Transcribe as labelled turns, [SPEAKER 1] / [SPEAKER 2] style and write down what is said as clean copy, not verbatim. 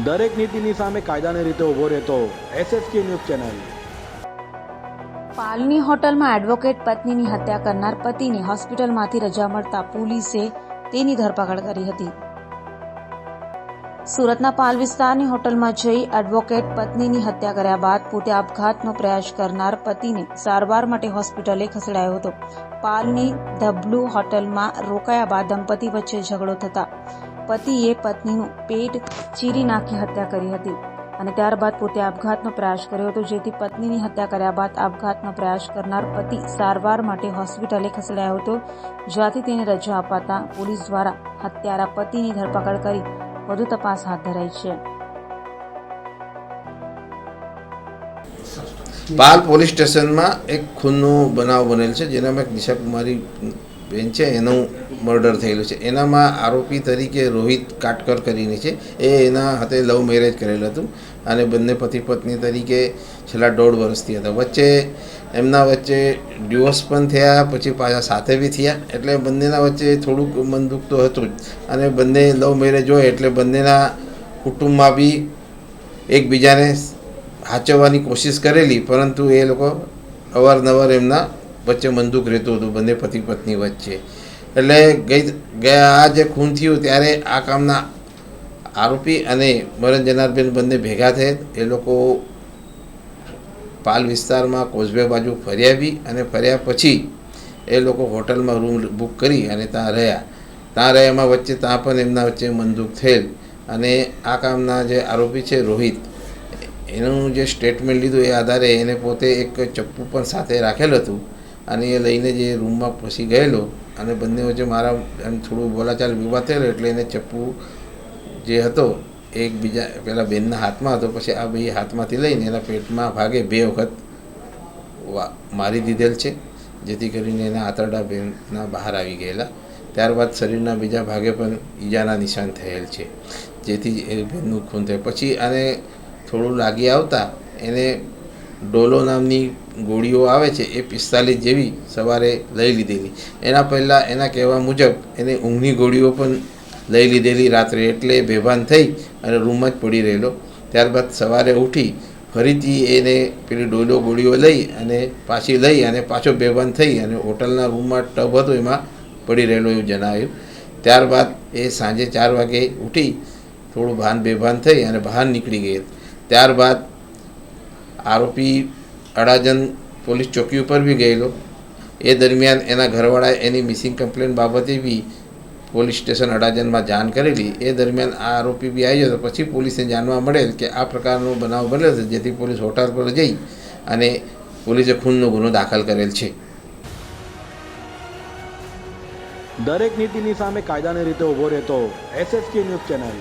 [SPEAKER 1] દરેક નીતિની સામે કાયદાની રીતે ઊભો રહેતો SSK ન્યૂઝ ચેનલ।
[SPEAKER 2] પાલની હોટલમાં એડવોકેટ પત્નીની હત્યા કરનાર પતિને હોસ્પિટલમાંથી રજા મળતા પોલીસે તેની ધરપકડ કરી હતી। સુરતના પાલ વિસ્તારની હોટલમાં જઈ એડવોકેટ પત્નીની હત્યા કર્યા બાદ પોતે આપઘાતનો પ્રયાસ કરનાર પતિને સારવાર માટે હોસ્પિટલે ખસેડાયો હતો। પાલની ધ બ્લુ હોટલમાં રોકાયા બાદ દંપતી વચ્ચે ઝઘડો થતા પતિએ પત્નીનું પેટ ચીરી નાખી હત્યા કરી હતી અને ત્યારબાદ પોતે આપઘાતનો પ્રયાસ કર્યો હતો, જેથી પત્નીની હત્યા કર્યા બાદ આપઘાતનો પ્રયાસ કરનાર પતિ સારવાર માટે હોસ્પિટલે ખસેડાયો હતો, જ્યાંથી તેને રજા અપાતા પોલીસ દ્વારા હત્યારા પતિની ધરપકડ કરી વધુ તપાસ હાથ ધરાઈ છે।
[SPEAKER 3] પાલ પોલીસ સ્ટેશનમાં એક ખૂનનો બનાવ બનેલ છે, જેનામાં એક દિશા કુમારી બેન છે, એનું મર્ડર થયેલું છે। એનામાં આરોપી તરીકે રોહિત કાટકર કરીને છે, એના હાથે લવ મેરેજ કરેલું હતું અને બંને પતિ પત્ની તરીકે છેલ્લા 1.5 વર્ષથી હતા। વચ્ચે એમના વચ્ચે ડિવોર્સ પણ થયા, પછી પાછા સાથે બી થયા, એટલે બંનેના વચ્ચે થોડુંક મન દુઃખ તો હતું જ। અને બંને લવ મેરેજ હોય એટલે બંનેના કુટુંબમાં બી એકબીજાને સાચવવાની કોશિશ કરેલી, પરંતુ એ લોકો અવારનવાર એમના વચ્ચે મંદુક રહેતું હતું બંને પતિ પત્ની વચ્ચે। એટલે ગયા આ જે ખૂન થયું ત્યારે આ કામના આરોપી અને મરણ જનાર બેન બંને ભેગા થયેલ। એ લોકો પાલ વિસ્તારમાં કોઝવે બાજુ ફર્યા બી, અને ફર્યા પછી એ લોકો હોટલમાં રૂમ બુક કરી અને ત્યાં રહ્યામાં વચ્ચે ત્યાં પણ એમના વચ્ચે મંદુક થયેલ। અને આ કામના જે આરોપી છે રોહિત, એનું જે સ્ટેટમેન્ટ લીધું એ આધારે એને પોતે એક ચપ્પુ પણ સાથે રાખેલું હતું અને એ લઈને જે રૂમમાં પછી ગયેલો અને બંને વચ્ચે મારા એમ થોડું બોલાચાલ વિવાદ થયેલો, એટલે એને ચપ્પુ જે હતો એકબીજા પેલા બેનના હાથમાં હતો, પછી આ બે હાથમાંથી લઈને એના પેટમાં ભાગે 2 વખત મારી દીધેલ છે, જેથી કરીને એના આંતરડા બેનના બહાર આવી ગયેલા। ત્યારબાદ શરીરના બીજા ભાગે પણ ઈજાના નિશાન થયેલ છે, જેથી એ બેનનું ખૂન થયું। પછી આને થોડું લાગી આવતા એને ડોલો નામની ગોળીઓ આવે છે, એ 45 જેવી સવારે લઈ લીધેલી। એના પહેલાં એના કહેવા મુજબ એને ઊંઘની ગોળીઓ પણ લઈ લીધેલી રાત્રે, એટલે બેભાન થઈ અને રૂમમાં જ પડી રહેલો। ત્યારબાદ સવારે ઉઠી ફરીથી એને પેલી ડોલો ગોળીઓ લઈ અને પાછો બેભાન થઈ અને હોટલના રૂમમાં ટબ હતો એમાં પડી રહેલો એવું જણાવ્યું। ત્યારબાદ એ સાંજે 4 વાગે ઉઠી થોડું બેભાન થઈ અને બહાર નીકળી ગયેલ। ત્યારબાદ આરોપી અડાજણ પોલીસ ચોકી ઉપર બી ગયેલો। એ દરમિયાન એના ઘરવાળાએ એની મિસિંગ કમ્પ્લેન બાબતે બી પોલીસ સ્ટેશન અડાજણમાં જાણ કરેલી। એ દરમિયાન આ આરોપી બી આવ્યો હતો, પછી પોલીસને જાણવા મળેલ કે આ પ્રકારનો બનાવ બનેલો છે, જેથી પોલીસ હોટલ પર જઈ અને પોલીસે ખૂનનો ગુનો દાખલ કરેલ છે।
[SPEAKER 1] દરેક નીતિની સામે કાયદાની રીતે ઊભો રહેતો SSK ન્યૂઝ ચેનલ।